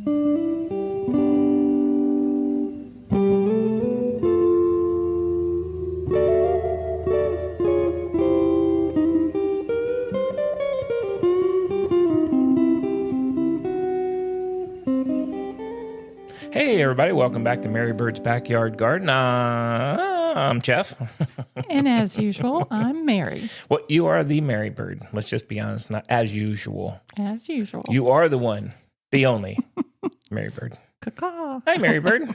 Hey, everybody. Welcome back to Mary Bird's Backyard Garden. I'm Jeff. And as usual, I'm Mary. Well, you are the Mary Bird. Let's just be honest, not as usual. As usual. You are the one, the only Mary Bird. Caw-caw. Hi, Mary Bird.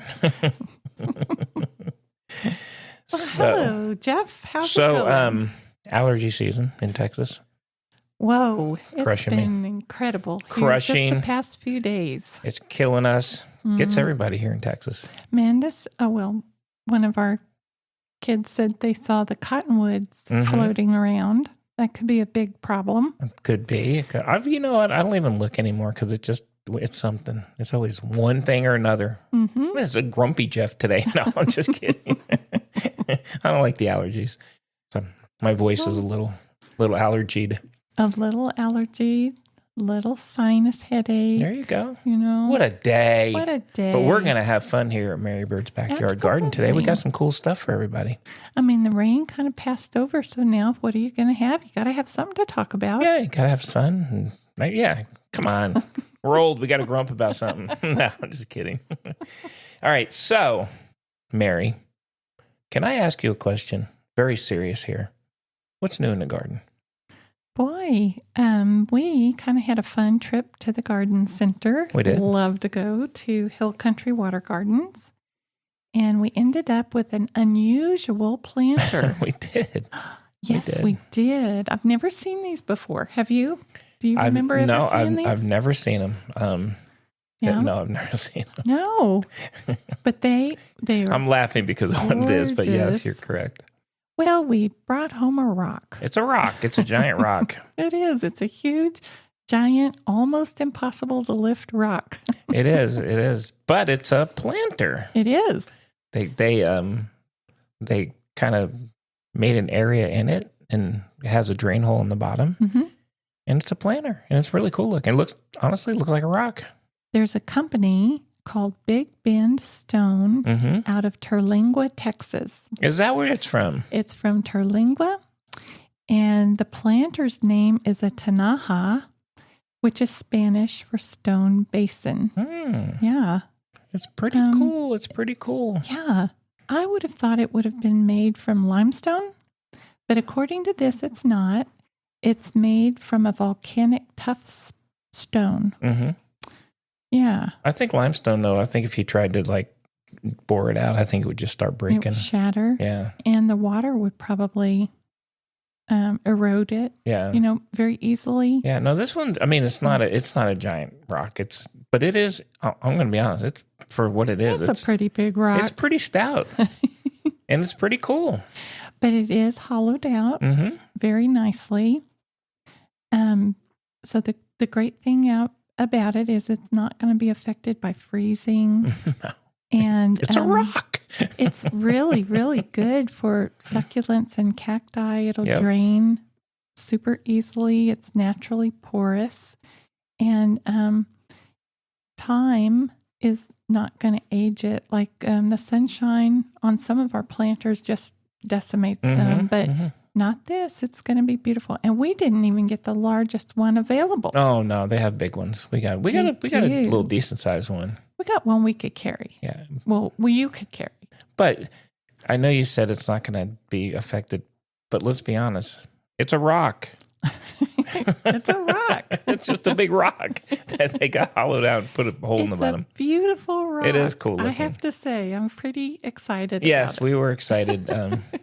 Hello, Jeff. How's it going? Allergy season in Texas. Whoa. Crushing it's been incredible. Crushing. Just the past few days. It's killing us. Gets everybody here in Texas. Mandus, one of our kids said they saw the cottonwoods floating around. That could be a big problem. It could be. You know what? I don't even look anymore because it's something. It's always one thing or another. Mm-hmm. It's a grumpy Jeff today. No, I'm just kidding. I don't like the allergies. So my voice is a little allergied. A little allergy, little sinus headache. There you go. You know. What a day. What a day. But we're going to have fun here at Mary Bird's Backyard Garden today. We got some cool stuff for everybody. I mean, the rain kind of passed over, so now what are you going to have? You got to have something to talk about. Yeah, you got to have sun. And, yeah, come on. We're old. We got to grump about something. No, I'm just kidding. All right, so, Mary, can I ask you a question? Very serious here. What's new in the garden? Boy, we kind of had a fun trip to the garden center. We did. Love to go to Hill Country Water Gardens. And we ended up with an unusual planter. We did. Yes, we did. I've never seen these before. Have you? Do you remember ever seeing these? I've never seen them. Yeah? No, I've never seen them. No. But they are I'm laughing because of what it is, but yes, you're correct. Well, we brought home a rock. It's a rock. It's a giant rock. It is. It's a huge, giant, almost impossible to lift rock. It is. It is. But it's a planter. It is. They kind of made an area in it, and it has a drain hole in the bottom. Mm-hmm. And it's a planter, and it's really cool looking. It honestly looks like a rock. There's a company called Big Bend Stone out of Terlingua, Texas. Is that where it's from? It's from Terlingua, and the planter's name is a tinaja, which is Spanish for stone basin. Yeah. It's pretty cool. It's pretty cool. Yeah. I would have thought it would have been made from limestone, but according to this, it's not. It's made from a volcanic tuff stone. Mm-hmm. Yeah. I think limestone, though, I think if you tried to, bore it out, I think it would just start breaking. It would shatter. Yeah. And the water would probably erode it. Yeah. Very easily. Yeah. No, this one, I mean, it's not a giant rock. But it is, I'm going to be honest, it's for what it is. It's a pretty big rock. It's pretty stout. And it's pretty cool. But it is hollowed out very nicely. So the great thing about it is it's not going to be affected by freezing. No. And it's a rock. It's really, really good for succulents and cacti. It'll drain super easily. It's naturally porous. And time is not going to age it. Like the sunshine on some of our planters just decimates them, but not this. It's going to be beautiful. And we didn't even get the largest one available. Oh no, they have big ones. We got a little decent sized one. We got one we could carry. Yeah. Well, you could carry. But I know you said it's not going to be affected, but let's be honest. It's a rock. It's a rock. It's just a big rock that they got hollowed out and put a hole in the bottom. It's a beautiful rock. It is cool looking. I have to say, I'm pretty excited Yes, about it. We were excited,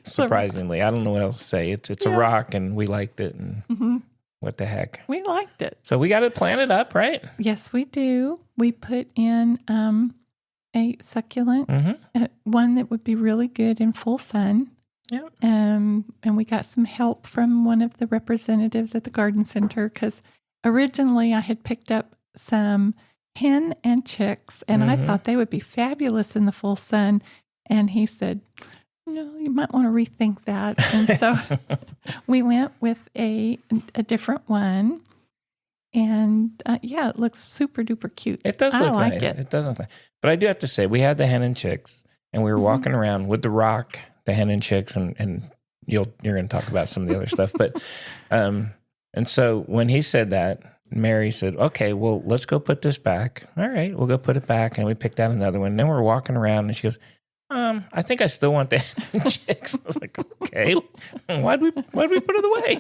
surprisingly. I don't know what else to say. It's a rock, and we liked it, and what the heck. We liked it. So we got it planted up, right? Yes, we do. We put in a succulent, one that would be really good in full sun. Yep. And we got some help from one of the representatives at the garden center because originally I had picked up some hen and chicks and I thought they would be fabulous in the full sun. And he said, no, you might want to rethink that. And so we went with a different one. And yeah, it looks super duper cute. It does look like nice. it. It does look nice. But I do have to say, we had the hen and chicks, and we were walking around with the rock, the hen and chicks, and you're going to talk about some of the other stuff. But and so when he said that, Mary said, "Okay, well, let's go put this back." All right, we'll go put it back, and we picked out another one. And then we're walking around, and she goes, I think I still want the hen and chicks. I was like, okay, why'd we put it away?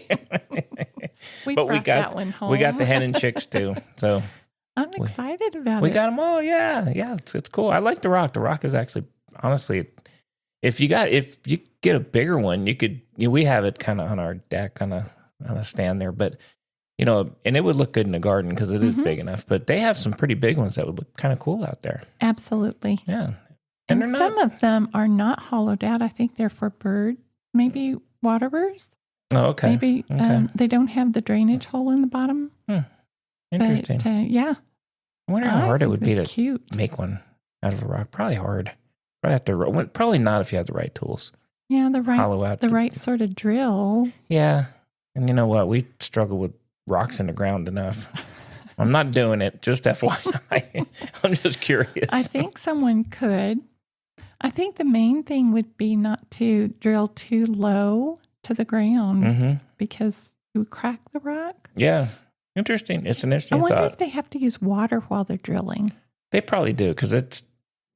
We But brought that one home. we got the hen and chicks too. So I'm excited about it. we got them all. Yeah, it's cool. I like the rock. The rock is actually, honestly, if you get a bigger one, we have it kind of on our deck on a stand there, but and it would look good in the garden because it is big enough. But they have some pretty big ones that would look kind of cool out there. Absolutely. Yeah. And some of them are not hollowed out. I think they're for bird, maybe waterers. Oh, okay. Maybe they don't have the drainage hole in the bottom. Interesting. But, yeah. I wonder how hard it would be to cute. make one out of a rock. Probably hard. Probably not if you have the right tools. Yeah, Hollow out the right sort of drill. Yeah. And you know what? We struggle with rocks in the ground enough. I'm not doing it, just FYI. I'm just curious. I think someone could. I think the main thing would be not to drill too low to the ground because you would crack the rock. Yeah. Interesting. It's an interesting thought. I wonder if they have to use water while they're drilling. They probably do because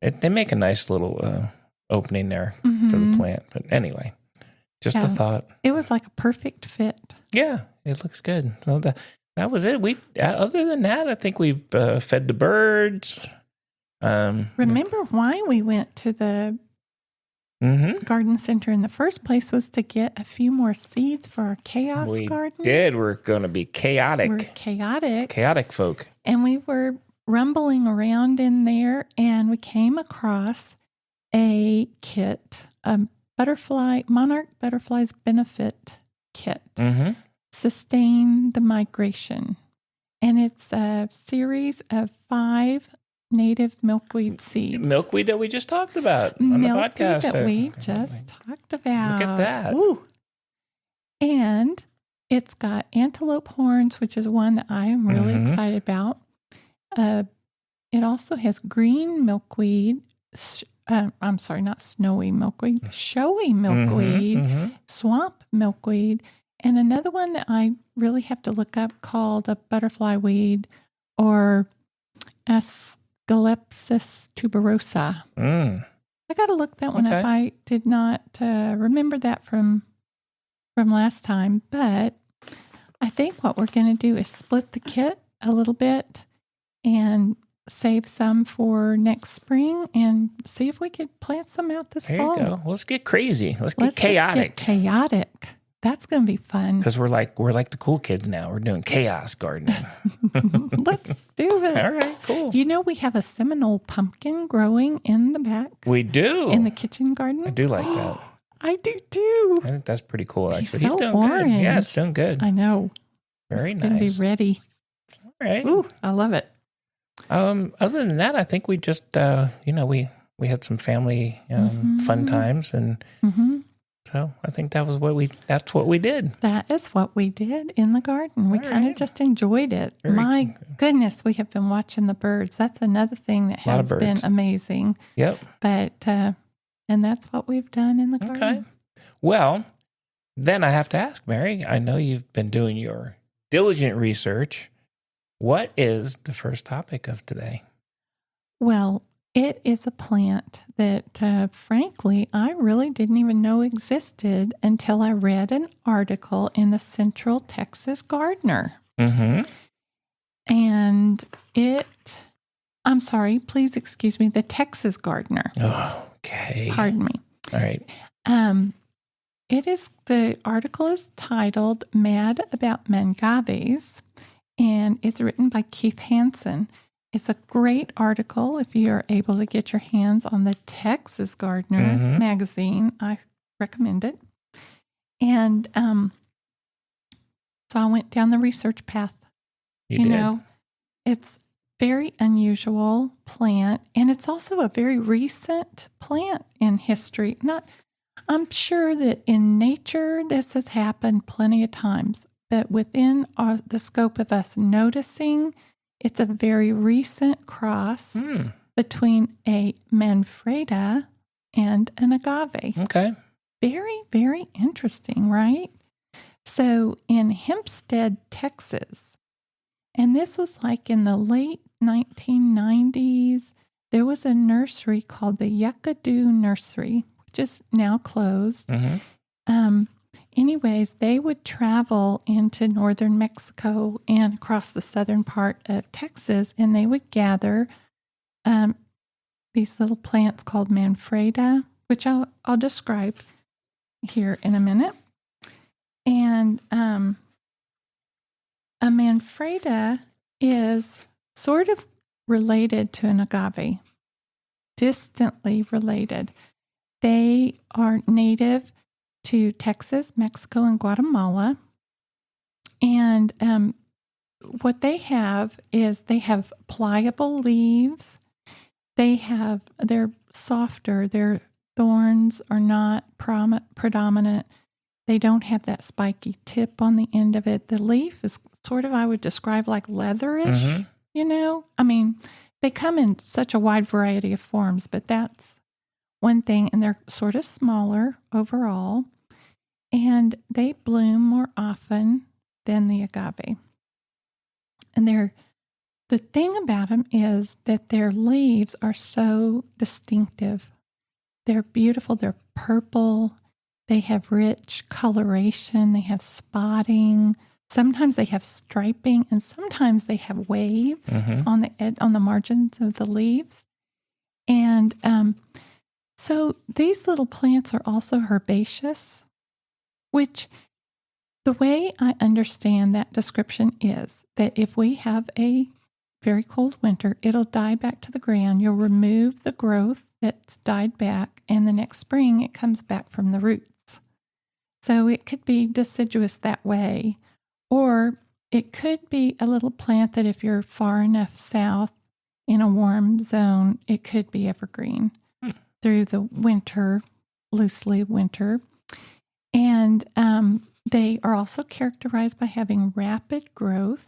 they make a nice little opening there for the plant. But anyway, just a thought. It was like a perfect fit. Yeah, it looks good. So that was it. Other than that, I think we've fed the birds. Remember why we went to the garden center in the first place was to get a few more seeds for our chaos garden. We did. We're going to be chaotic. We're chaotic. Chaotic folk. And we were rumbling around in there, and we came across a kit, a Monarch Butterflies Benefit Kit. Sustain the Migration. And it's a series of 5 native milkweed seeds. Milkweed that we just talked about on the podcast. Milkweed that we just talked about. Look at that. Ooh. And it's got antelope horns, which is one that I am really excited about. It also has green milkweed. I'm sorry, not snowy milkweed. Showy milkweed. Swamp milkweed. And another one that I really have to look up called a butterfly weed or Asclepias tuberosa. I got to look that one up. I did not remember that from last time, but I think what we're going to do is split the kit a little bit and save some for next spring and see if we could plant some out this fall. There you go. Let's get crazy. Let's get chaotic. Chaotic. That's going to be fun. Because we're like the cool kids now. We're doing chaos gardening. Let's do it. All right, cool. We have a Seminole pumpkin growing in the back. We do. In the kitchen garden. I do like that. I do too. I think that's pretty cool, actually. He's doing orange. good. Yeah, it's doing good. I know. Very it's nice. Going to be ready. All right. Ooh, I love it. Other than that, I think we just, we had some family fun times, and so I think that's what we did. That is what we did in the garden. We kind of just enjoyed it. My goodness, we have been watching the birds. That's another thing that has been amazing. Yep. But, and that's what we've done in the garden. Okay. Well, then I have to ask, Mary, I know you've been doing your diligent research. What is the first topic of today? Well, it is a plant that, frankly, I really didn't even know existed until I read an article in the Central Texas Gardener. And I'm sorry, please excuse me, the Texas Gardener. Oh, okay. Pardon me. All right. The article is titled Mad About Mangaves, and it's written by Keith Hansen. It's a great article if you're able to get your hands on the Texas Gardener magazine. I recommend it. And so I went down the research path. You did. It's very unusual plant, and it's also a very recent plant in history. I'm sure that in nature this has happened plenty of times, but within the scope of us noticing, it's a very recent cross between a Manfreda and an agave. Okay. Very, very interesting, right? So in Hempstead, Texas, and this was like in the late 1990s, there was a nursery called the Yucadoo Nursery, which is now closed. Anyways, they would travel into northern Mexico and across the southern part of Texas, and they would gather these little plants called Manfreda, which I'll describe here in a minute. And a Manfreda is sort of related to an agave, distantly related. They are native to Texas, Mexico, and Guatemala. And what they have is they have pliable leaves. They're softer. Their thorns are not predominant. They don't have that spiky tip on the end of it. The leaf is sort of, I would describe like leatherish, I mean, they come in such a wide variety of forms, but that's one thing. And they're sort of smaller overall. And they bloom more often than the agave. And the thing about them is that their leaves are so distinctive. They're beautiful. They're purple. They have rich coloration. They have spotting. Sometimes they have striping, and sometimes they have waves on the margins of the leaves. And so these little plants are also herbaceous, which the way I understand that description is that if we have a very cold winter, it'll die back to the ground. You'll remove the growth that's died back, and the next spring it comes back from the roots. So it could be deciduous that way, or it could be a little plant that if you're far enough south in a warm zone, it could be evergreen through the winter, loosely winter. And they are also characterized by having rapid growth.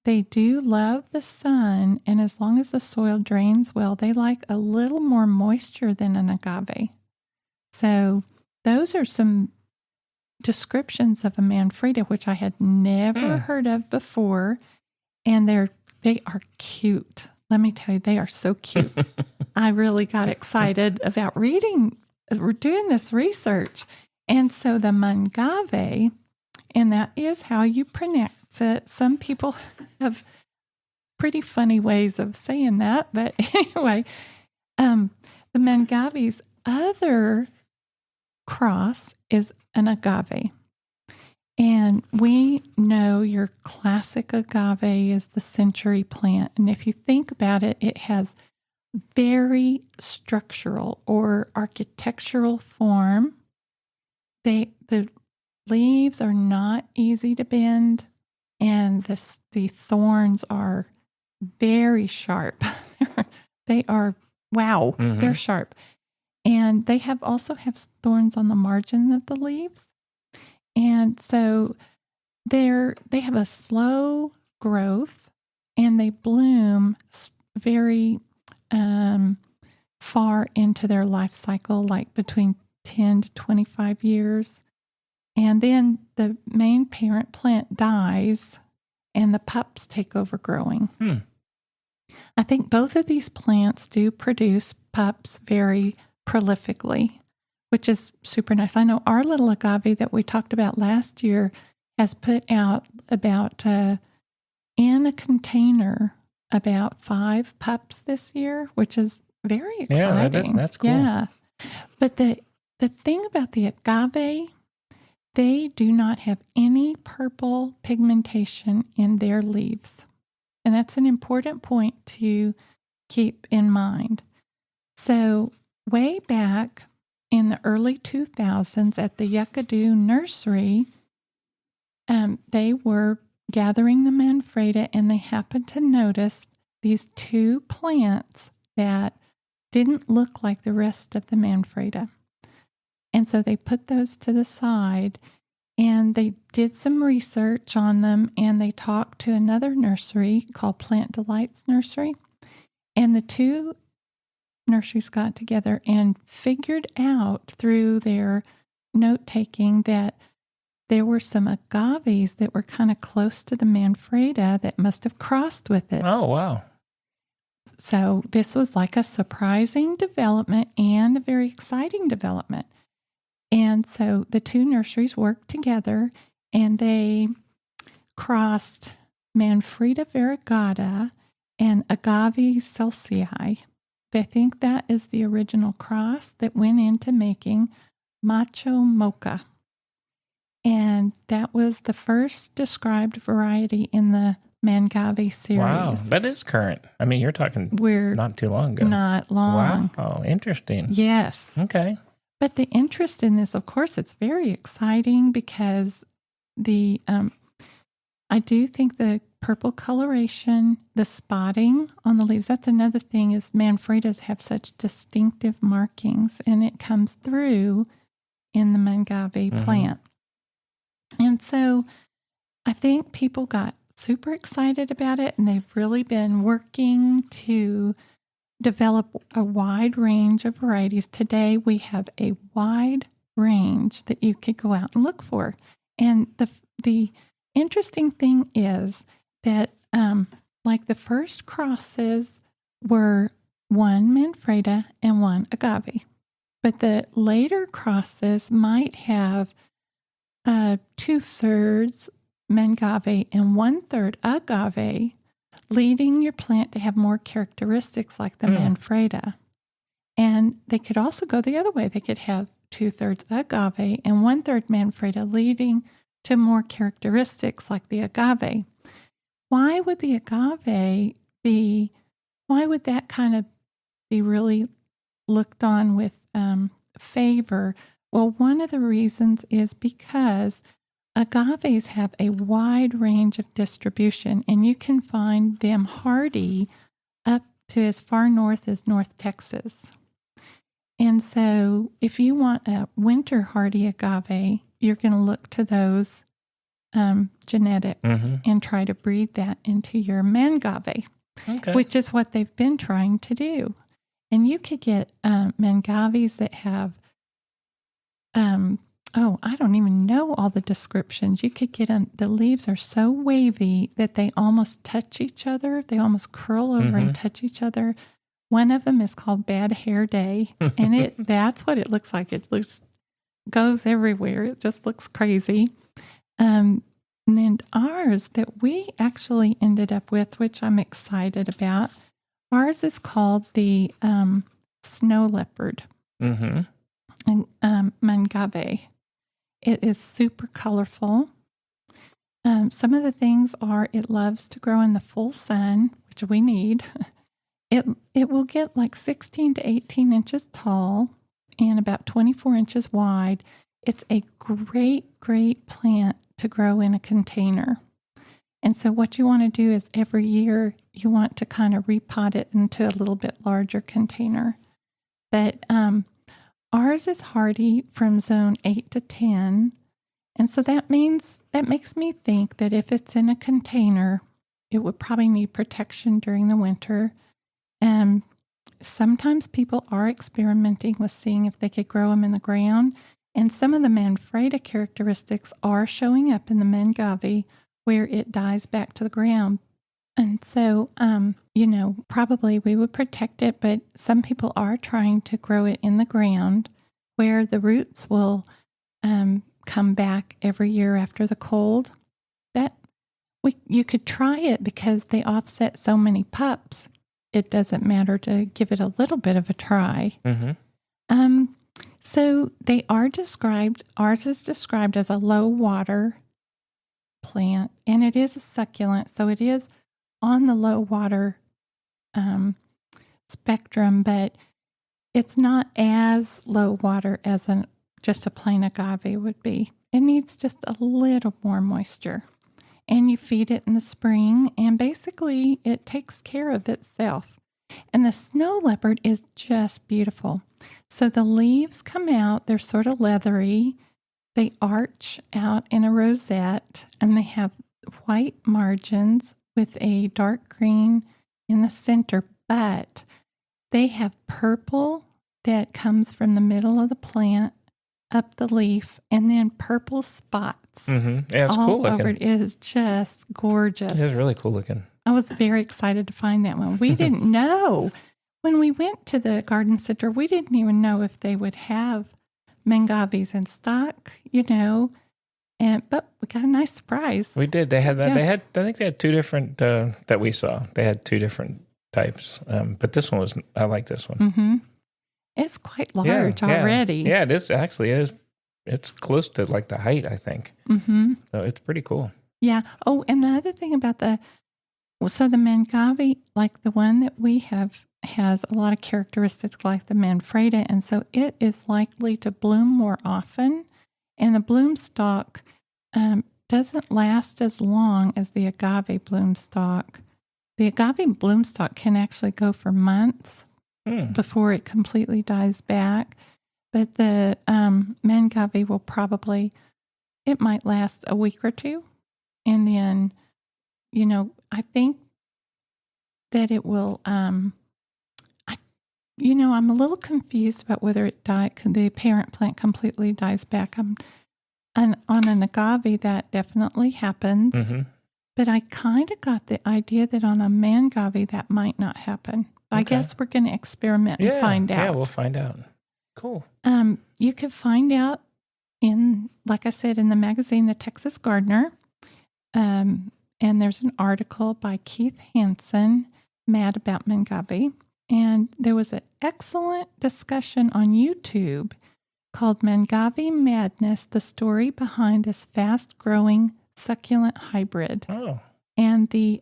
They do love the sun, and as long as the soil drains well, they like a little more moisture than an agave. So those are some descriptions of a Manfreda, which I had never heard of before, and they are cute. Let me tell you, they are so cute. I really got excited about doing this research. And so the Mangave, and that is how you pronounce it. Some people have pretty funny ways of saying that, but anyway, the Mangave's other cross is an agave. And we know your classic agave is the century plant. And if you think about it, it has very structural or architectural form. The leaves are not easy to bend, and the thorns are very sharp. They are, wow, they're sharp. And they also have thorns on the margin of the leaves. And so they have a slow growth, and they bloom very far into their life cycle, like between 10 to 25 years. And then the main parent plant dies, and the pups take over growing. I think both of these plants do produce pups very prolifically, which is super nice. I know our little agave that we talked about last year has put out about, in a container, about 5 pups this year, which is very exciting. Yeah, that's cool. Yeah. But the thing about the agave, they do not have any purple pigmentation in their leaves. And that's an important point to keep in mind. So way back in the early 2000s at the Yucadoo Nursery, they were gathering the Manfreda, and they happened to notice these 2 plants that didn't look like the rest of the Manfreda. And so they put those to the side, And they did some research on them, and they talked to another nursery called Plant Delights Nursery. And the two nurseries got together and figured out through their note-taking that there were some agaves that were kind of close to the Manfreda that must have crossed with it. Oh, wow. So this was like a surprising development and a very exciting development. And so the two nurseries worked together, and they crossed Manfreda variegata and Agave Celsiei. They think that is the original cross that went into making Macho Mocha. And that was the first described variety in the Mangave series. Wow, that is current. I mean, you're talking not too long ago. Not long. Wow, interesting. Yes. Okay. But the interest in this, of course, it's very exciting because I do think the purple coloration, the spotting on the leaves, that's another thing is Manfredas have such distinctive markings, and it comes through in the Mangave plant. And so I think people got super excited about it, and they've really been working to develop a wide range of varieties. Today, we have a wide range that you could go out and look for. And the interesting thing is that, like the first crosses were one Manfreda and one Agave. But the later crosses might have 2/3 Mangave and 1/3 Agave, leading your plant to have more characteristics like the Manfreda. And they could also go the other way. They could have 2/3 Agave and 1/3 Manfreda, leading to more characteristics like the Agave. Why would the Agave why would that kind of be really looked on with favor? Well, one of the reasons is because agaves have a wide range of distribution, and you can find them hardy up to as far north as North Texas. And so if you want a winter hardy agave, you're going to look to those genetics and try to breed that into your Mangave, which is what they've been trying to do. And you could get Mangaves that have I don't even know all the descriptions. You could get them, the leaves are so wavy that they almost touch each other. They almost curl over and touch each other. One of them is called Bad Hair Day, and that's what it looks like. It goes everywhere. It just looks crazy. And then ours that we actually ended up with, which I'm excited about, ours is called the Snow Leopard. And Mangave. It is super colorful. Some of the things are it loves to grow in the full sun, which we need. It will get like 16 to 18 inches tall and about 24 inches wide. It's a great, great plant to grow in a container. And so what you want to do is every year you want to kind of repot it into a little bit larger container. But ours is hardy from zone 8 to 10. And so that makes me think that if it's in a container, it would probably need protection during the winter. And sometimes people are experimenting with seeing if they could grow them in the ground. And some of the Manfreda characteristics are showing up in the Mangave where it dies back to the ground. And so, probably we would protect it, but some people are trying to grow it in the ground where the roots will come back every year after the cold. You could try it because they offset so many pups. It doesn't matter to give it a little bit of a try. So they are described, ours is described as a low water plant, and it is a succulent, so it is on the low water spectrum, but it's not as low water as just a plain agave would be. It needs just a little more moisture. And you feed it in the spring, and basically it takes care of itself. And the snow leopard is just beautiful. So the leaves come out, they're sort of leathery. They arch out in a rosette, and they have white margins with a dark green in the center, but they have purple that comes from the middle of the plant up the leaf, and then purple spots. Mm-hmm. Yeah, it's all cool looking. over it. It is just gorgeous. It is really cool looking. I was very excited to find that one. We didn't know. When we went to the garden center, we didn't even know if they would have Mangaves in stock, but we got a nice surprise. We did. They had that. Yeah. I think they had two different that we saw. They had two different types. But this one I like this one. Mm-hmm. It's quite large already. Yeah, it is. Actually, it is. It's close to like the height, I think. Mm-hmm. So it's pretty cool. Yeah. Oh, and the other thing about the Mangave, like the one that we have, has a lot of characteristics like the Manfreda, and so it is likely to bloom more often. And the bloom stalk doesn't last as long as the agave bloom stalk. The agave bloom stalk can actually go for months before it completely dies back. But the Mangave will it might last a week or two. And then, I think that it will, I'm a little confused about whether the parent plant completely dies back. On an agave, that definitely happens. Mm-hmm. But I kind of got the idea that on a Mangave, that might not happen. Okay. I guess we're going to experiment and find out. Yeah, we'll find out. Cool. You could find out like I said, in the magazine, The Texas Gardener. And there's an article by Keith Hansen, Mad About Mangave. And there was an excellent discussion on YouTube called Mangave Madness, the story behind this fast-growing succulent hybrid. Oh. And the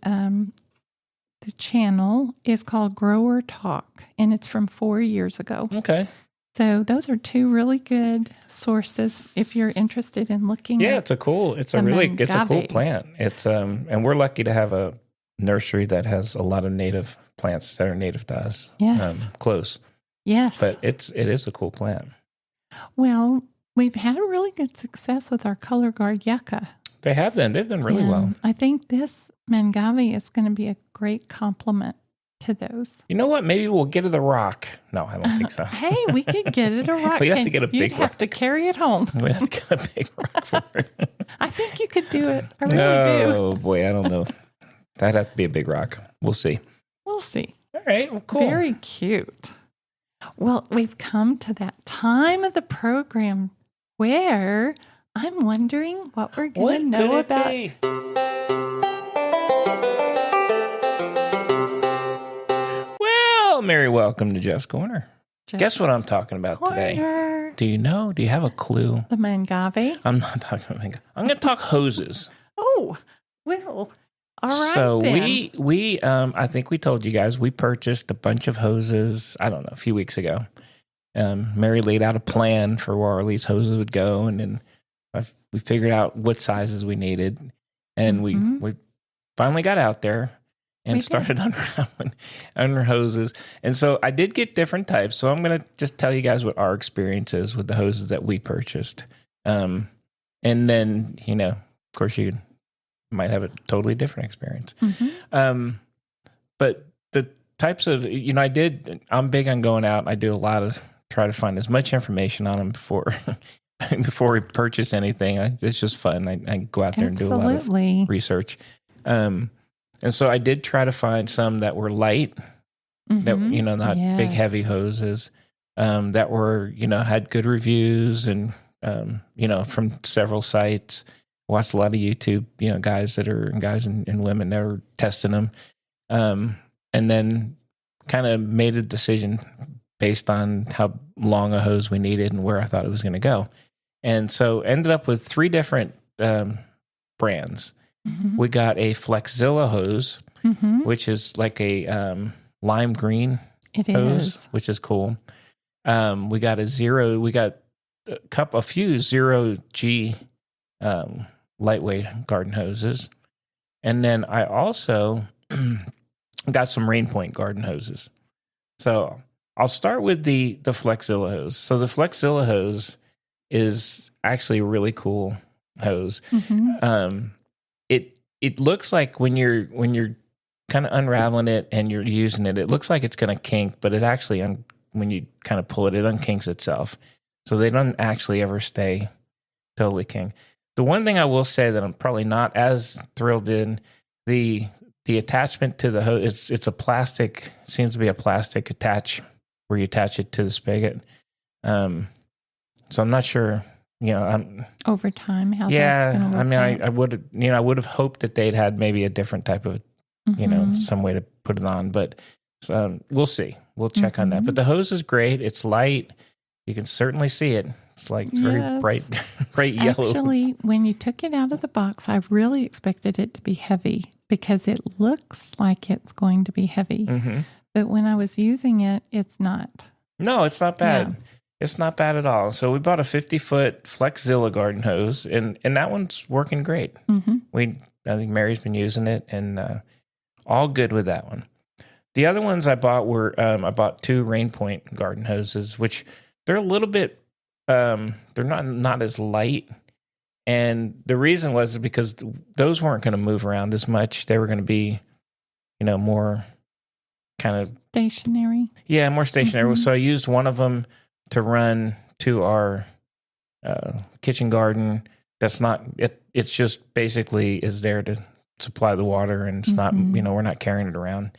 channel is called Grower Talk, and it's from 4 years ago. Okay. So those are two really good sources if you're interested in looking at it's a cool plant. It's and we're lucky to have a nursery that has a lot of native plants that are native to us. Yes. Close. Yes. But it is a cool plant. Well, we've had a really good success with our color guard yucca. They have done. They've done really well. I think this Mangave is going to be a great complement to those. You know what? Maybe we'll get it a rock. No, I don't think so. Hey, we could get it a rock. We have to get a big rock. You'd have to carry it home. We have to get a big rock for it. I think you could do it. I really do. Oh, boy. I don't know. That'd have to be a big rock. We'll see. We'll see. All right. Well, cool. Very cute. Well, we've come to that time of the program where I'm wondering what we're going to know about. Well, Mary, welcome to Jeff's Corner. Guess what I'm talking about today? Do you know? Do you have a clue? The Mangave? I'm not talking about Mangave. I'm going to talk hoses. Oh, well, all right. So then. we I think we told you guys we purchased a bunch of hoses, I don't know, a few weeks ago. Mary laid out a plan for where all these hoses would go, and then we figured out what sizes we needed, and we finally got out there and started unraveling under hoses. And so I did get different types. So I'm going to just tell you guys what our experience is with the hoses that we purchased. And then, of course, you might have a totally different experience. Mm-hmm. But the types of, I'm big on going out. I do a lot of, try to find as much information on them before we purchase anything. It's just fun. I go out there and do a lot of research. And so I did try to find some that were light, that, not big, heavy hoses, that were, had good reviews and, from several sites. Watched a lot of YouTube, guys and women that were testing them. And then kind of made a decision based on how long a hose we needed and where I thought it was going to go. And so ended up with 3 different brands. Mm-hmm. We got a Flexzilla hose, which is like a lime green hose, which is cool. We got a few 0G lightweight garden hoses. And then I also got some Rain Point garden hoses. So I'll start with the Flexzilla hose. So the Flexzilla hose is actually a really cool hose. Mm-hmm. It looks like when you're kind of unraveling it and you're using it, it looks like it's going to kink, but it actually, when you kind of pull it, it unkinks itself. So they don't actually ever stay totally kink. The one thing I will say that I'm probably not as thrilled in, the attachment to the hose, it's a plastic, seems to be a plastic attach where you attach it to the spigot. So I'm not sure, Over time, how that's going to work. I mean, out. I would have hoped that they'd had maybe a different type of, some way to put it on, but we'll see. We'll check on that. But the hose is great. It's light. You can certainly see it. It's like it's very bright yellow. Actually, when you took it out of the box, I really expected it to be heavy because it looks like it's going to be heavy. Mm-hmm. But when I was using it, it's not. No, it's not bad. Yeah. It's not bad at all. So we bought a 50-foot Flexzilla garden hose, and that one's working great. Mm-hmm. I think Mary's been using it, and all good with that one. The other ones I bought were I bought 2 Rain Point garden hoses, which they're a little bit they're not as light, and the reason was because those weren't going to move around as much. They were going to be, more kind of stationary. Yeah, more stationary. Mm-hmm. So I used one of them to run to our kitchen garden. That's not it. It's just basically is there to supply the water, and it's not, we're not carrying it around.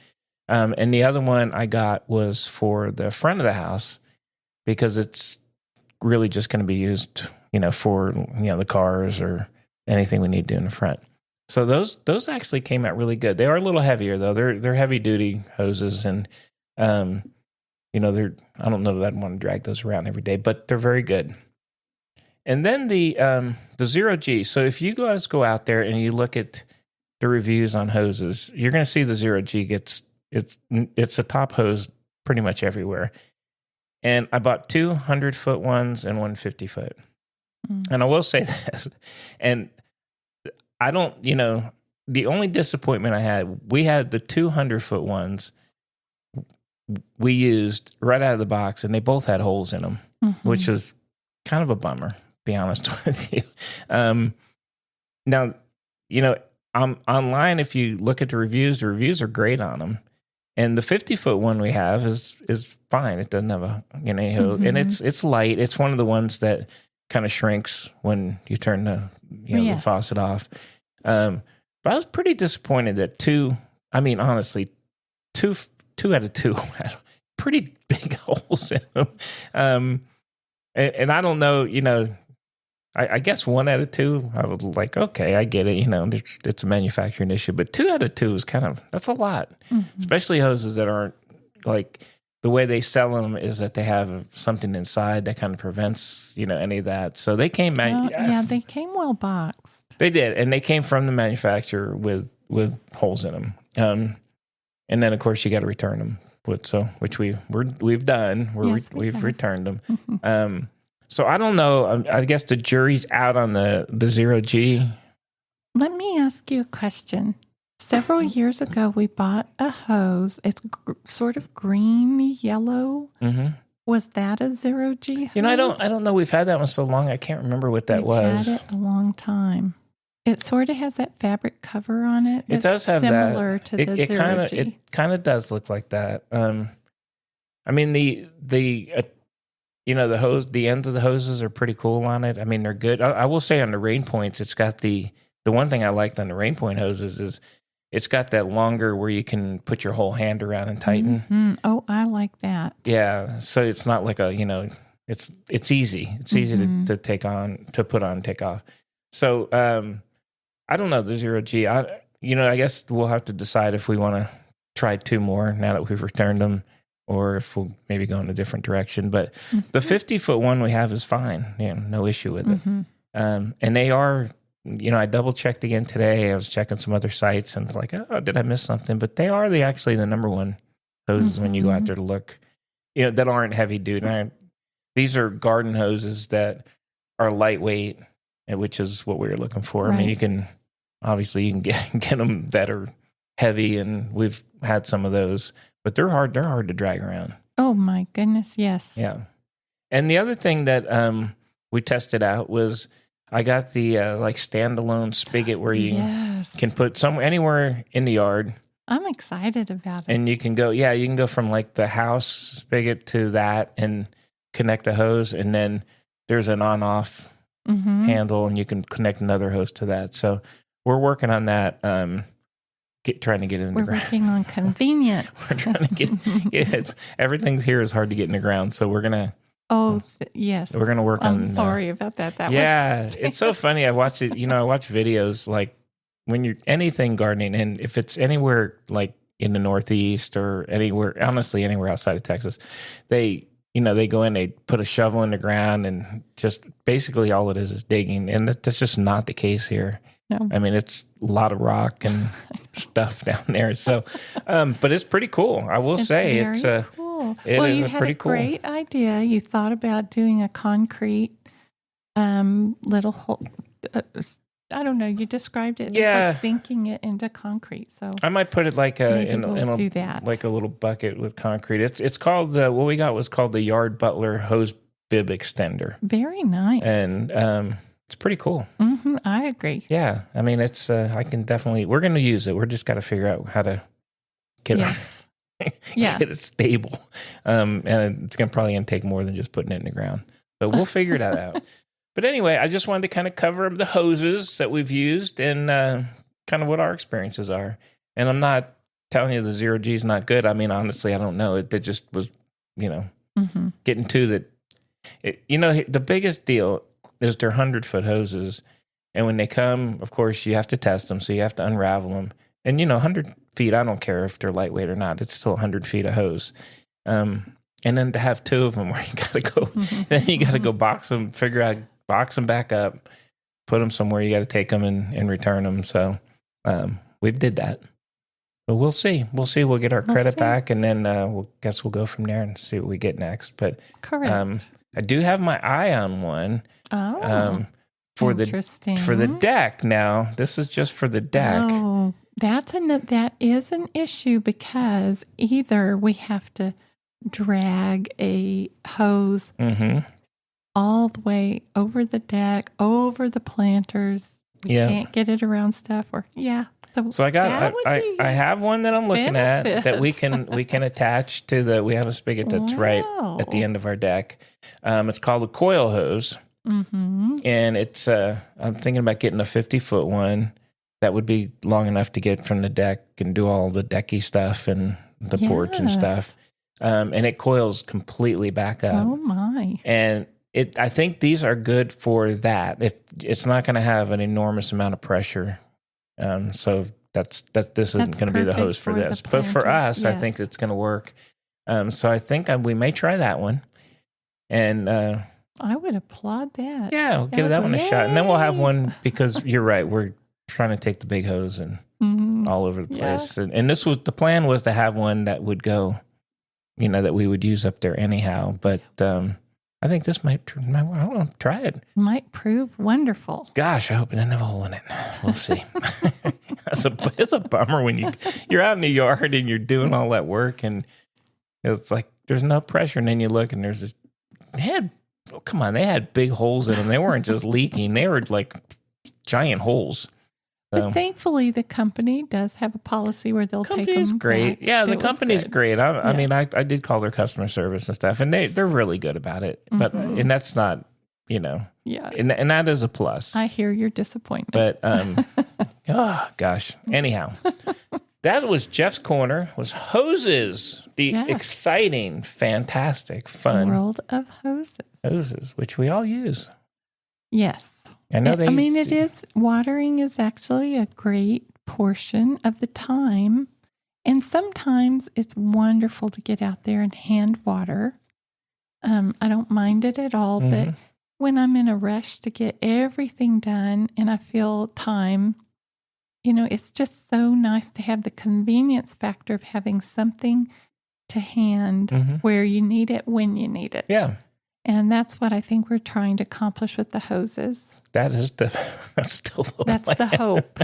And the other one I got was for the front of the house because it's really just going to be used, for, the cars or anything we need to do in the front. So those actually came out really good. They are a little heavier though. They're heavy duty hoses, and they're, I don't know that I'd want to drag those around every day, but they're very good. And then the 0G. So if you guys go out there and you look at the reviews on hoses, you're going to see the 0G it's a top hose pretty much everywhere. And I bought 2 100-foot ones and 1 50-foot. And I will say this, and I don't, the only disappointment I had, we had the 2 100-foot ones we used right out of the box, and they both had holes in them, which was kind of a bummer, to be honest with you. Now, online, if you look at the reviews are great on them. And the 50-foot one we have is fine. It doesn't have a and it's light. It's one of the ones that kind of shrinks when you turn the the faucet off. But I was pretty disappointed that 2 out of 2 had pretty big holes in them. And I don't know, I guess 1 out of 2, I was like, okay, I get it. It's a manufacturing issue, but 2 out of 2 is that's a lot, especially hoses that aren't like the way they sell them is that they have something inside that kind of prevents, any of that. So they came, they came well boxed. They did. And they came from the manufacturer with holes in them. And then of course you got to return them which we've done. We've returned them. So I don't know. I guess the jury's out on the 0G. Let me ask you a question. Several years ago, we bought a hose. It's sort of green, yellow. Mm-hmm. Was that a 0G hose? I don't know. We've had that one so long. I can't remember what that was. We've had it a long time. It sort of has that fabric cover on it. It does have similar that. To the 0G. It kind of does look like that. I mean the hose, the ends of the hoses are pretty cool on it. I mean, they're good. I will say on the Rain Points, it's got the one thing I liked on the Rain Point hoses is it's got that longer where you can put your whole hand around and tighten. Mm-hmm. Oh, I like that. Yeah. So it's not like it's easy. It's easy to take on, to put on, take off. So, I don't know the 0G. I guess we'll have to decide if we want to try 2 more now that we've returned them, or if we'll maybe go in a different direction. But the 50-foot one we have is fine. No issue with it. And they are, I double checked again today. I was checking some other sites and was like, oh, did I miss something? But they are actually the number one hoses when you go out there to look, that aren't heavy duty. These are garden hoses that are lightweight, which is what we were looking for. Right. I mean, you can get them that are heavy, and we've had some of those, but they're hard to drag around. Oh my goodness, yes. Yeah. And the other thing that we tested out was I got the like standalone spigot where you can put anywhere in the yard. I'm excited about it. And you can go from like the house spigot to that and connect the hose. And then there's an on-off handle and you can connect another hose to that. So we're working on that. Trying to get it in the ground. We're working on convenience. We're trying to get everything's here is hard to get in the ground. So we're going to. Yes. We're going to work on. I'm sorry about that. It's so funny. I watch it. I watch videos like when you're anything gardening, and if it's anywhere like in the Northeast or anywhere, honestly, anywhere outside of Texas, they go in, they put a shovel in the ground, and just basically all it is digging. And that's just not the case here. No. I mean, it's a lot of rock and stuff down there. So, but it's pretty cool. I will say it's cool. It well, is you had pretty a cool. Great idea. You thought about doing a concrete little hole. I don't know. You described it as like sinking it into concrete. So I might put it like do that. Like a little bucket with concrete. It's called what we got was called the Yard Butler Hose Bib Extender. Very nice. And it's pretty cool. Mm-hmm, I agree. Yeah, I mean it's. I can definitely. We're going to use it. We're just got to figure out how to get get it stable. And it's going to probably take more than just putting it in the ground. So we'll figure that out. But anyway, I just wanted to kind of cover the hoses that we've used and kind of what our experiences are. And I'm not telling you the 0G is not good. I mean, honestly, I don't know. It just was, getting to that. The biggest deal is their 100-foot hoses. And when they come, of course, you have to test them. So you have to unravel them. And, 100 feet, I don't care if they're lightweight or not. It's still 100 feet of hose. And then to have two of them where you got to go, then you got to go box them back up, put them somewhere. You got to take them and return them. So we've did that. But we'll see. We'll get our credit back, and then we'll go from there and see what we get next. But correct. I do have my eye on one. For the deck. Now this is just for the deck. Oh, that is an issue because either we have to drag a hose all the way over the deck, over the planters. We can't get it around stuff. So I have one that I'm looking at that we can attach to we have a spigot that's right at the end of our deck. It's called a coil hose. Mm-hmm. And it's I'm thinking about getting a 50-foot one that would be long enough to get from the deck and do all the decky stuff and the porch and stuff. And it coils completely back up. Oh my! And I think these are good for that. If it's not going to have an enormous amount of pressure, so this isn't going to be the hose for this. But for us, I think it's going to work. So I think we may try that one, and I would applaud that. Yeah, we'll give that one a shot, and then we'll have one because you're right. We're trying to take the big hose and all over the place, and this was the plan was to have one that would go, that we would use up there anyhow. But I think this might. I don't know. Try it. Might prove wonderful. Gosh, I hope it doesn't have a hole in it. We'll see. It's a bummer when you're out in the yard and you're doing all that work, and it's like there's no pressure, and then you look and there's this. They had big holes in them. They weren't just leaking; they were like giant holes. But thankfully, the company does have a policy where they'll take them. Company's great. Back. Yeah, the company's great. I mean, I did call their customer service and stuff, and they're really good about it. But and that's not, Yeah. And that is a plus. I hear your disappointment. But oh gosh. Anyhow, that was Jeff's corner. Was hoses, the exciting, fantastic, fun world of hoses. Hoses, which we all use. Yes. I know it is. Watering is actually a great portion of the time. And sometimes it's wonderful to get out there and hand water. I don't mind it at all. But when I'm in a rush to get everything done and I feel time, it's just so nice to have the convenience factor of having something to hand where you need it when you need it. Yeah. And that's what I think we're trying to accomplish with the hoses. That's still the plan. That's the hope.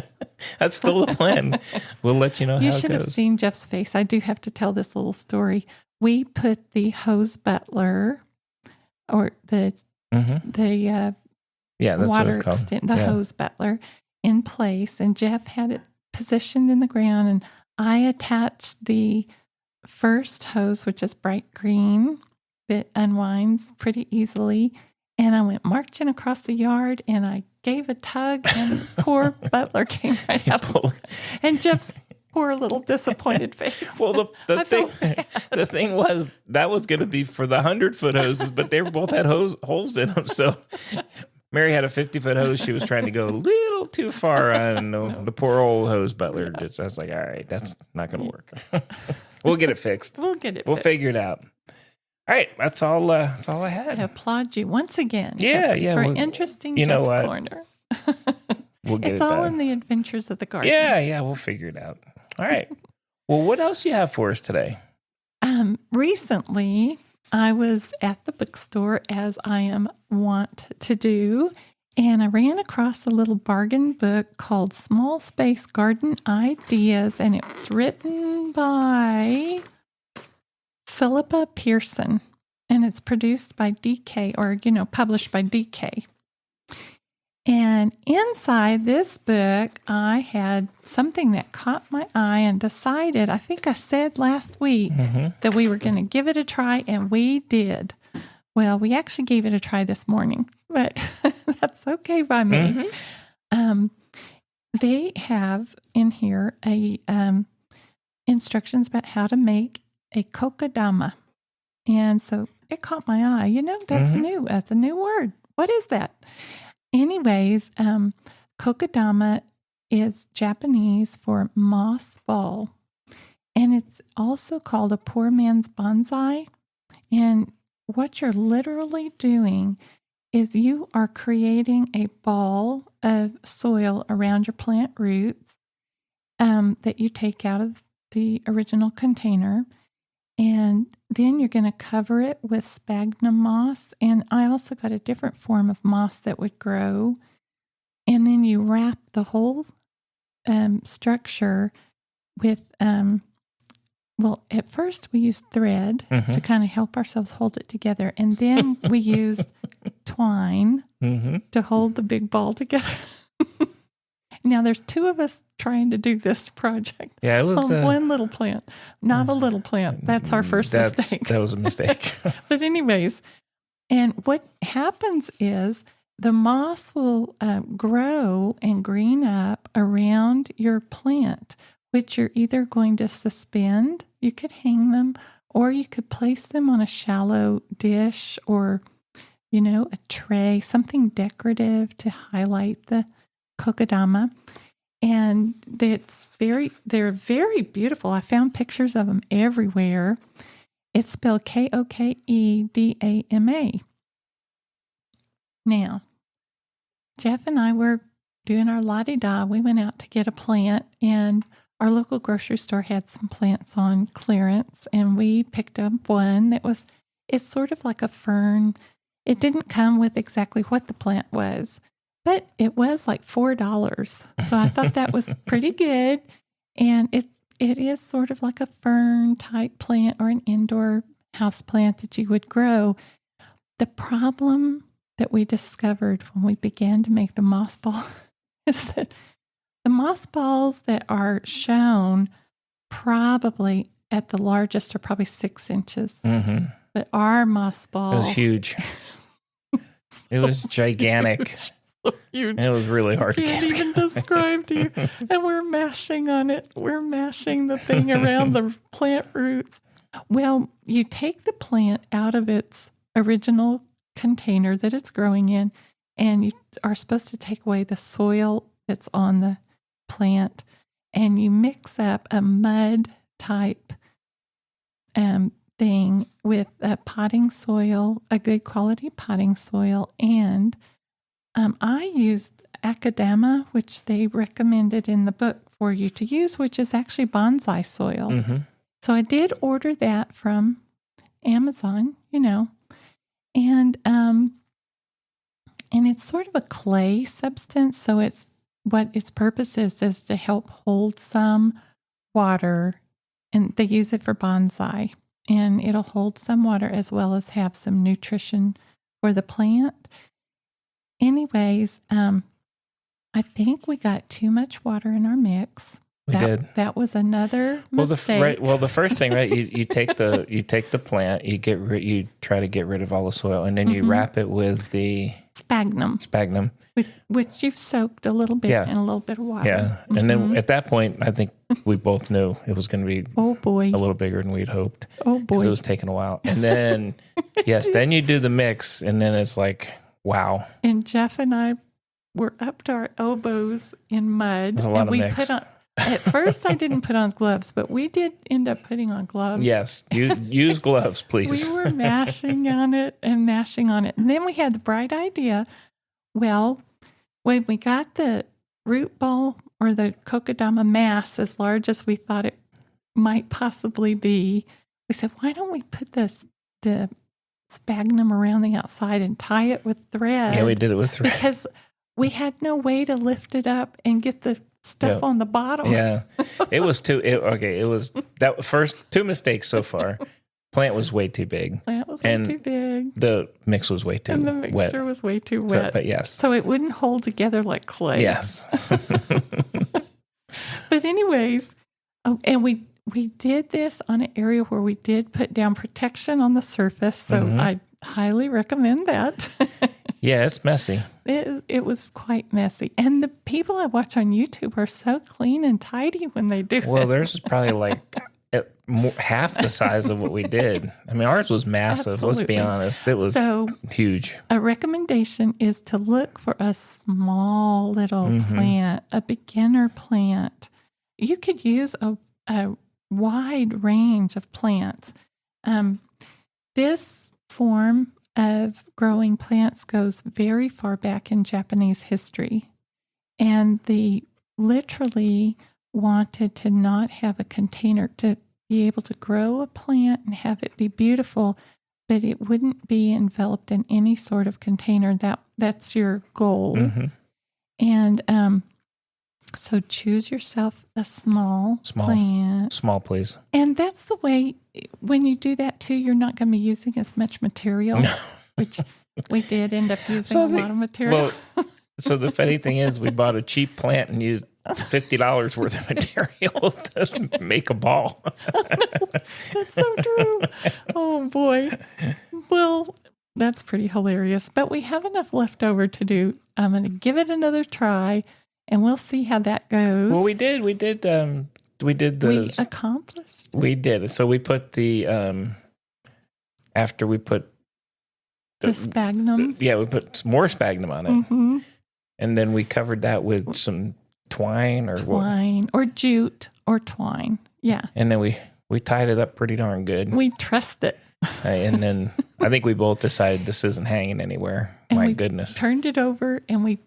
That's still the plan. We'll let you know how it goes. You should have seen Jeff's face. I do have to tell this little story. We put the hose butler or the the that's what water it's called. hose butler in place, and Jeff had it positioned in the ground, and I attached the first hose, which is bright green, that unwinds pretty easily, and I went marching across the yard, and I gave a tug, and poor butler came right out, and Jeff's poor little disappointed face. Well, the thing was that was going to be for the 100-foot hoses, but they both had holes in them, so Mary had a 50-foot hose. She was trying to go a little too far. I don't know. No. The poor old hose butler. I was like, all right, that's not going to work. We'll get it fixed. We'll figure it out. All right, that's all I had. I applaud you once again. Yeah, for interesting Jeff's Corner. We'll get it's all in the adventures of the garden. Yeah, we'll figure it out. All right. Well, what else do you have for us today? Recently, I was at the bookstore, as I am wont to do, and I ran across a little bargain book called Small Space Garden Ideas, and it's written by Philippa Pearson, and it's produced by DK, or, published by DK. And inside this book, I had something that caught my eye and decided, I think I said last week that we were going to give it a try, and we did. Well, we actually gave it a try this morning, but that's okay by me. They have in here instructions about how to make a Kokedama. And so it caught my eye. That's new. That's a new word. What is that? Anyways, Kokedama is Japanese for moss ball, and it's also called a poor man's bonsai. And what you're literally doing is you are creating a ball of soil around your plant roots that you take out of the original container. And then you're going to cover it with sphagnum moss. And I also got a different form of moss that would grow. And then you wrap the whole structure with, at first we used thread to kind of help ourselves hold it together. And then we used twine to hold the big ball together. Now, there's two of us trying to do this project. Yeah, it was on one little plant. Not a little plant. That's our first mistake. That was a mistake. But anyways, and what happens is the moss will grow and green up around your plant, which you're either going to suspend, you could hang them, or you could place them on a shallow dish or, a tray, something decorative to highlight the Kokedama. And they're very beautiful. I found pictures of them everywhere. It's spelled Kokedama. Now, Jeff and I were doing our la-di-da. We went out to get a plant, and our local grocery store had some plants on clearance, and we picked up one it's sort of like a fern. It didn't come with exactly what the plant was, but it was like $4. So I thought that was pretty good. And it is sort of like a fern type plant or an indoor house plant that you would grow. The problem that we discovered when we began to make the moss ball is that the moss balls that are shown probably at the largest are probably 6 inches. But our moss ball... It was huge. It was gigantic. Huge. It was really hard to Can't get. even describe to you. And we're mashing on it. We're mashing the thing around the plant roots. Well, you take the plant out of its original container that it's growing in, and you are supposed to take away the soil that's on the plant, and you mix up a mud type thing with a potting soil, a good quality potting soil, and I used Kokedama, which they recommended in the book for you to use, which is actually bonsai soil. So I did order that from Amazon, and it's sort of a clay substance. So it's what its purpose is to help hold some water, and they use it for bonsai, and it'll hold some water as well as have some nutrition for the plant. Anyways, I think we got too much water in our mix. We did. That was another mistake. The first thing, right? You take the plant, you try to get rid of all the soil, and then you wrap it with the sphagnum, which you've soaked a little bit in a little bit of water. Yeah, and then at that point, I think we both knew it was going to be a little bigger than we'd hoped. Oh boy, because it was taking a while. And then then you do the mix, and then it's like, wow. And Jeff and I were up to our elbows in mud. There's a lot of mix. At first, I didn't put on gloves, but we did end up putting on gloves. Yes, use gloves, please. We were mashing on it. And then we had the bright idea, well, when we got the root ball or the Kokedama mass as large as we thought it might possibly be, we said, why don't we put the sphagnum around the outside and tie it with thread? Yeah, we did it with thread. Because we had no way to lift it up and get the stuff on the bottom. Yeah. It was it was that first two mistakes so far. Plant was way too big. Plant was way too big. The mix was way too wet. And the mixture was way too wet. But yes. So it wouldn't hold together like clay. Yes. But anyways, and we did this on an area where we did put down protection on the surface. So I highly recommend that. Yeah, it's messy. It was quite messy. And the people I watch on YouTube are so clean and tidy when they do it. Well, theirs is probably like half the size of what we did. I mean, ours was massive. Absolutely. Let's be honest. It was huge. A recommendation is to look for a small little plant, a beginner plant. You could use a wide range of plants. This form of growing plants goes very far back in Japanese history. And they literally wanted to not have a container, to be able to grow a plant and have it be beautiful, but it wouldn't be enveloped in any sort of container. That's your goal. And so choose yourself a small plant. Small, please. And that's the way, when you do that too, you're not going to be using as much material, which we did end up using a lot of material. Well, so the funny thing is, we bought a cheap plant and used $50 worth of material to make a ball. That's so true. Oh boy. Well, that's pretty hilarious. But we have enough left over to do. I'm going to give it another try, and we'll see how that goes. Well, we did. We accomplished. We did. So we put the after we put the sphagnum. We put more sphagnum on it, and then we covered that with some twine or jute or twine. Yeah. And then we tied it up pretty darn good. We trussed it. And then I think we both decided this isn't hanging anywhere. And my goodness. Turned it over and we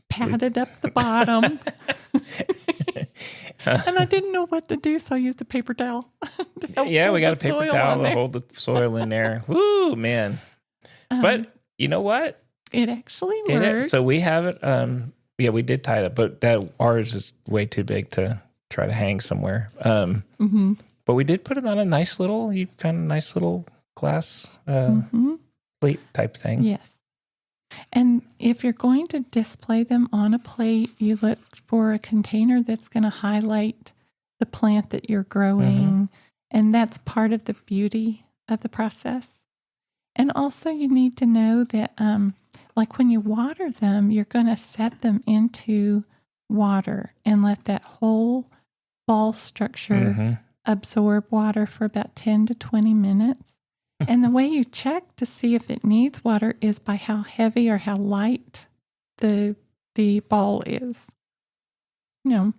patted up the bottom. And I didn't know what to do, so I used a paper towel. Yeah, we got a paper towel to hold the soil in there. Woo, man. But you know what? It actually worked. So we have it. We did tie it up, but ours is way too big to try to hang somewhere. But we did put it on you found a nice little glass plate type thing. Yes. And if you're going to display them on a plate, you look for a container that's going to highlight the plant that you're growing. And that's part of the beauty of the process. And also you need to know that, like when you water them, you're going to set them into water and let that whole ball structure absorb water for about 10 to 20 minutes. And the way you check to see if it needs water is by how heavy or how light the ball is. I'm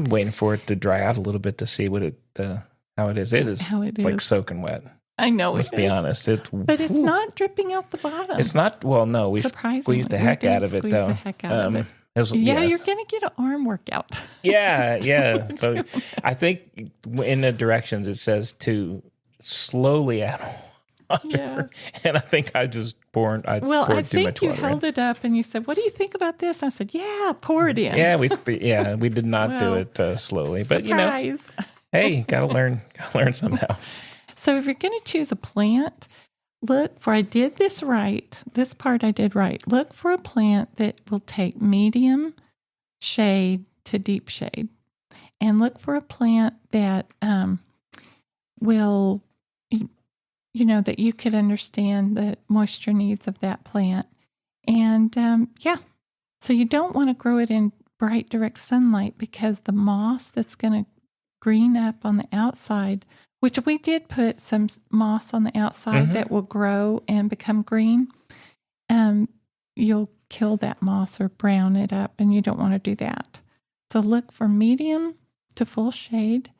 waiting for it to dry out a little bit to see how it is. It's like soaking wet. I know. Let's be honest. But it's not dripping out the bottom. It's not. Well, no. We squeezed the heck out of it, though. The heck out of it. You're going to get an arm workout. Yeah. So I think in the directions it says to slowly add water. Yeah. And I think I just poured too much water. I think you held it up and you said, "What do you think about this?" And I said, "Yeah, pour it in." Yeah, we did not do it slowly, but surprise. Hey, gotta learn somehow. So if you're going to choose a plant, I did this right. This part I did right. Look for a plant that will take medium shade to deep shade. And look for a plant that will, that you could understand the moisture needs of that plant. And so you don't want to grow it in bright direct sunlight because the moss that's going to green up on the outside, which we did put some moss on the outside that will grow and become green, you'll kill that moss or brown it up, and you don't want to do that. So look for medium to full shade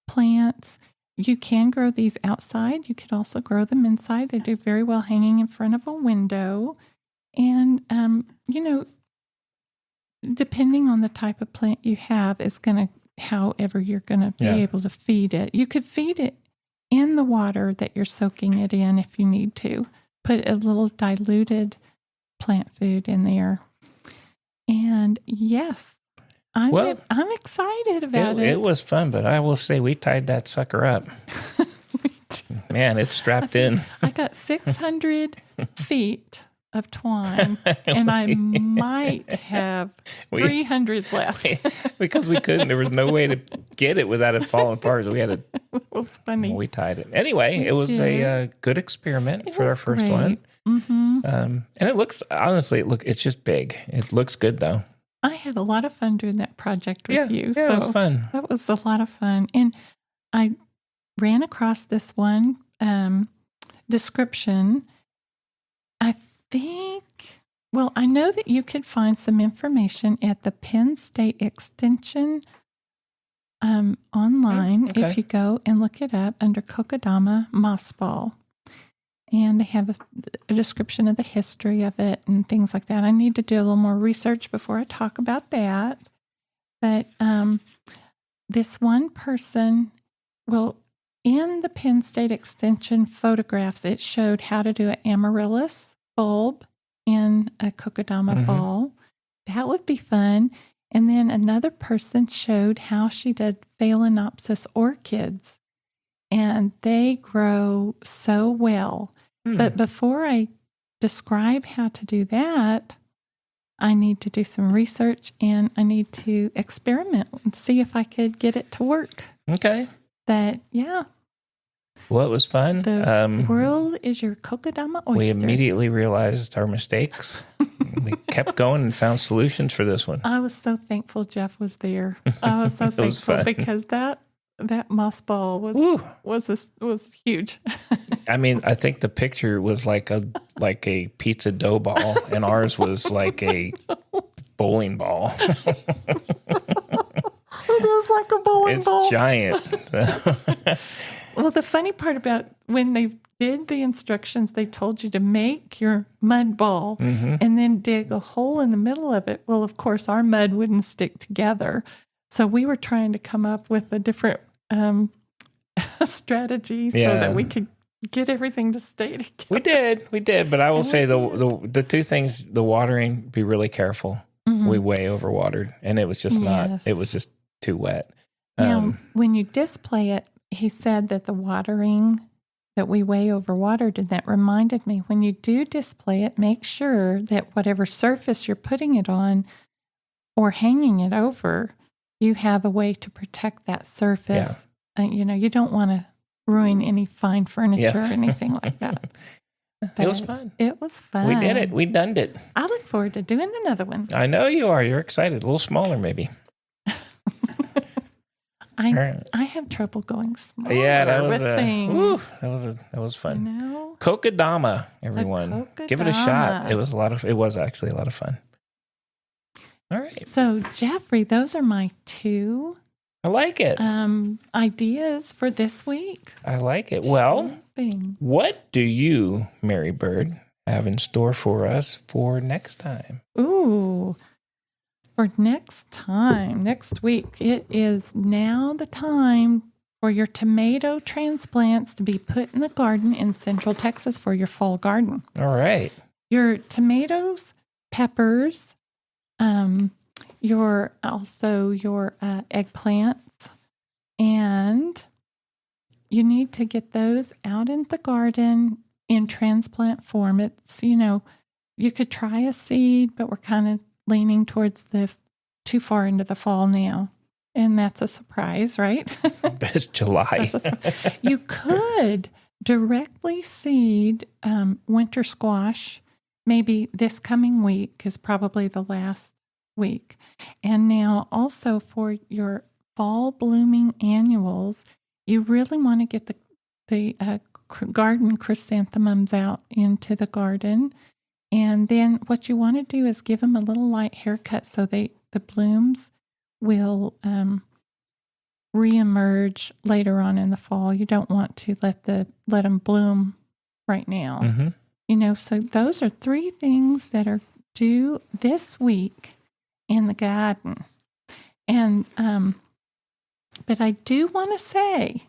plants. You can grow these outside. You could also grow them inside. They do very well hanging in front of a window. And, depending on the type of plant you have, is going to, however you're going to be able to feed it. You could feed it in the water that you're soaking it in if you need to. Put a little diluted plant food in there. And yes, I'm excited about it. It was fun, but I will say we tied that sucker up. Man, it's strapped in. I got 600 feet of twine, and I might have 300 left. Because we couldn't. There was no way to get it without it falling apart. So we had to. It was funny. We tied it. Anyway, it was a good experiment for our first one. Mm-hmm. And it looks, honestly, it's just big. It looks good, though. I had a lot of fun doing that project with you. Yeah, it was fun. That was a lot of fun. And I ran across this one description. I know that you could find some information at the Penn State Extension online if you go and look it up under Kokedama moss ball. And they have a description of the history of it and things like that. I need to do a little more research before I talk about that. But this one person, in the Penn State Extension photographs, it showed how to do an amaryllis bulb in a Kokedama ball. That would be fun. And then another person showed how she did Phalaenopsis orchids. And they grow so well. But before I describe how to do that, I need to do some research and I need to experiment and see if I could get it to work. Okay. But yeah. Well, it was fun. The world is your Kokedama oyster. We immediately realized our mistakes. We kept going and found solutions for this one. I was so thankful Jeff was there. I was so thankful because that moss ball was huge. I mean, I think the picture was like a pizza dough ball, and ours was like a bowling ball. It was like a bowling ball. It's giant. Well, the funny part about when they did the instructions, they told you to make your mud ball and then dig a hole in the middle of it. Well, of course, our mud wouldn't stick together. So we were trying to come up with a different strategy so that we could get everything to stay together. We did. But I will say the two things, the watering, be really careful. We way overwatered, and it was just it was just too wet. Now, when you display it, he said that the watering, that we way overwatered, and that reminded me, when you do display it, make sure that whatever surface you're putting it on or hanging it over, you have a way to protect that surface. You don't want to ruin any fine furniture or anything like that. But it was fun. It was fun. We did it. We done it. I look forward to doing another one. I know you are. You're excited. A little smaller, maybe. I have trouble going smaller with things. That was fun. You know? Kokedama, everyone. Give it a shot. It was actually a lot of fun. All right. So, Jeffrey, those are my two I like it. Ideas for this week. I like it. Well, what do you, Mary Bird, have in store for us for next time? Ooh, for next week, it is now the time for your tomato transplants to be put in the garden in Central Texas for your fall garden. All right. Your tomatoes, peppers, your eggplants, and you need to get those out in the garden in transplant form. It's, you could try a seed, but we're kind of leaning towards the too far into the fall now. And that's a surprise, right? It's July. You could directly seed winter squash, maybe this coming week is probably the last week. And now also for your fall blooming annuals, you really want to get the garden chrysanthemums out into the garden. And then what you want to do is give them a little light haircut so the blooms will reemerge later on in the fall. You don't want to let them bloom right now. Mm-hmm. So those are 3 things that are due this week in the garden. And but I do want to say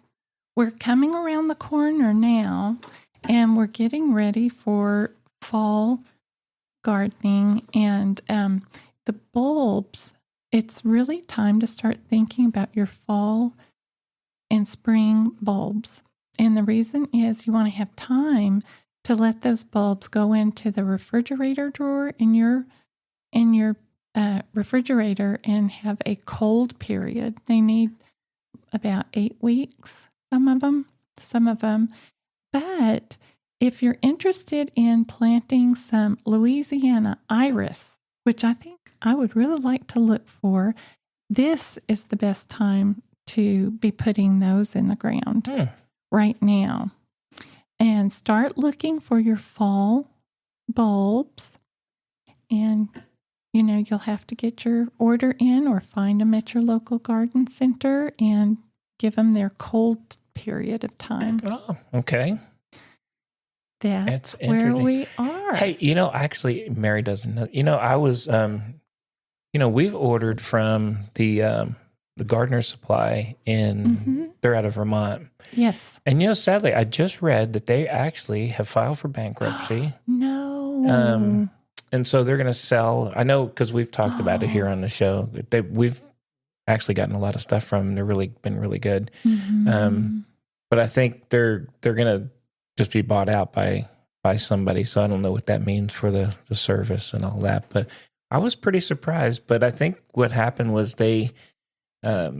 we're coming around the corner now, and we're getting ready for fall gardening, and the bulbs. It's really time to start thinking about your fall and spring bulbs. And the reason is you want to have time to let those bulbs go into the refrigerator drawer in your refrigerator and have a cold period. They need about 8 weeks, some of them. But if you're interested in planting some Louisiana iris, which I think I would really like to look for, this is the best time to be putting those in the ground right now. And start looking for your fall bulbs. And, you'll have to get your order in or find them at your local garden center and give them their cold period of time. Oh, okay. That's where we are. Hey, actually, Mary doesn't know. I was, we've ordered from the Gardener Supply they're out of Vermont. Yes. And, sadly, I just read that they actually have filed for bankruptcy. No. And so they're going to sell. I know because we've talked about it here on the show. We've actually gotten a lot of stuff from them. They've been really good. Mm-hmm. But I think they're going to just be bought out by somebody. So I don't know what that means for the service and all that. But I was pretty surprised. But I think what happened was they, as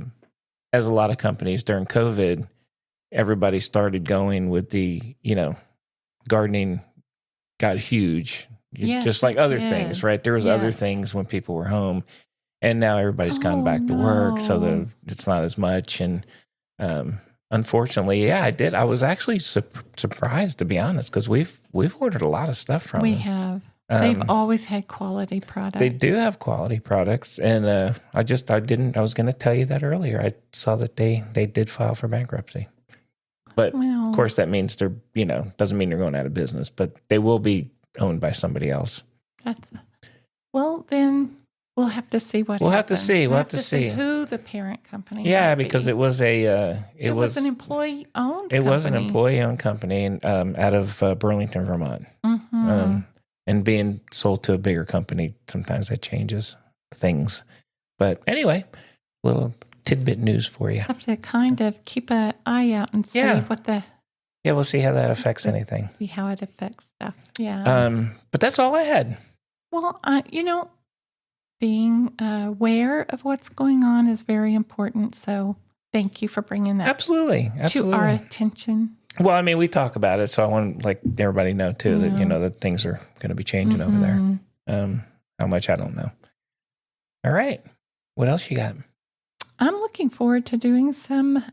a lot of companies during COVID, everybody started going with the, gardening got huge. Yes, just like other things, right? There was other things when people were home. And now everybody's gone back to work, so it's not as much. And unfortunately, I did. I was actually surprised, to be honest, because we've ordered a lot of stuff from them. We have. They've always had quality products. They do have quality products, and I was going to tell you that earlier. I saw that they did file for bankruptcy, but of course that means they're doesn't mean they're going out of business, but they will be owned by somebody else. Then we'll have to see what happens. We'll have to see who the parent company. Yeah, because it was it was an employee-owned. It was an employee-owned company, and out of Burlington, Vermont. Mm-hmm. And being sold to a bigger company, sometimes that changes things. But anyway, little tidbit news for you. Have to kind of keep an eye out and see what the. Yeah, we'll see how that affects anything. See how it affects stuff. Yeah. But that's all I had. Well, being aware of what's going on is very important. So thank you for bringing that absolutely to our attention. Well, we talk about it, so I want to let everybody know too that that things are going to be changing over there. How much I don't know. All right, what else you got? I'm looking forward to doing some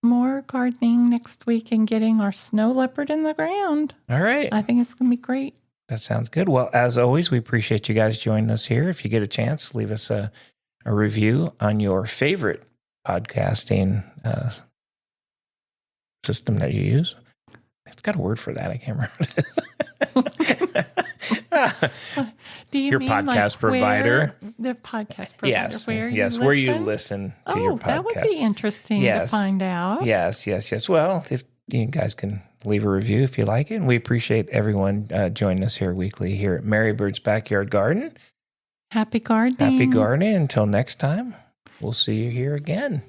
more gardening next week and getting our snow leopard in the ground. All right, I think it's going to be great. That sounds good. Well, as always, we appreciate you guys joining us here. If you get a chance, leave us a review on your favorite podcasting system that you use. It's got a word for that. I can't remember. Do you your mean podcast provider? The podcast provider. Yes, where you listen to your podcast. That would be interesting to find out. Yes. Well, if you guys can leave a review if you like it. And we appreciate everyone joining us here weekly here at Mary Bird's Backyard Garden. Happy gardening. Until next time, we'll see you here again.